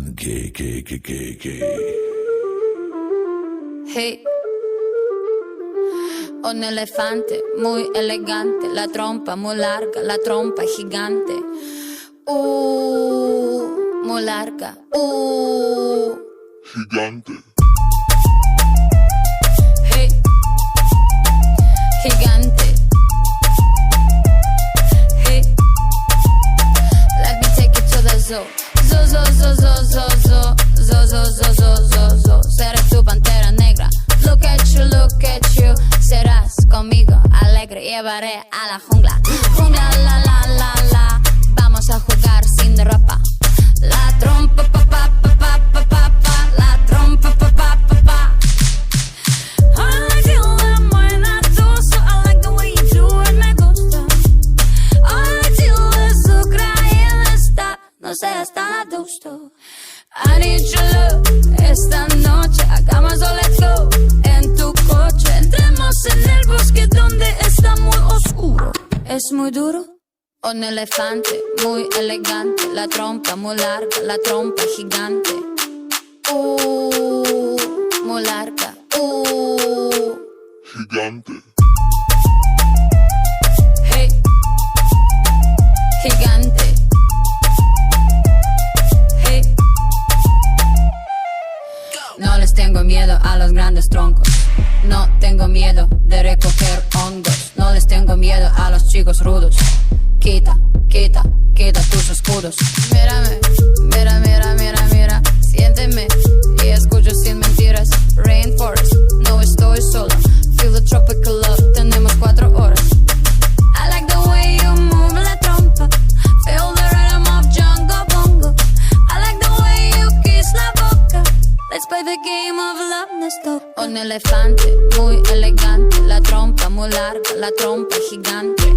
tan que. Hey. Un elefante muy elegante, la trompa muy larga, la trompa gigante. Muy larga. Gigante. Hey. Gigante. Hey. Let me take you to the zoo. Zoo, zoo, zoo, zoo, zoo, zoo. Zoo, zoo, zoo, zoo, zoo, zoo. Seré tu pantera negra. Look at you, look at you. Serás conmigo alegre, llevaré a la jungla. Jungla, la, la, la, la. Vamos a jugar sin ropa. La trompa, pa, pa, pa, pa, pa, pa, pa. La trompa, pa, pa, pa, pa. I like you when buena tú, so I like the way you do it, me gusta. I like you eso creen está, no seas tan adusto. I need your love, esta noche hagamos all let's go. En tu coche, entremos en el bosque donde está muy oscuro. Es muy duro. Un elefante muy elegante, la trompa muy larga, la trompa gigante. Muy larga. Gigante. Hey. Gigante. Hey. No les tengo miedo a los grandes troncos. No tengo miedo de recoger hongos. No les tengo miedo a los chicos rudos. Quita, quita, quita tus escudos. Mírame, mira, mira, mira, mira. Siénteme y escucho sin mentiras. Rainforest, no estoy sola. Feel the tropical love, tenemos 4 horas. I like the way you move la trompa. Feel the rhythm of Jungle Bongo. I like the way you kiss la boca. Let's play the game of love, let's go. Un elefante muy elegante, la trompa muy larga, la trompa gigante.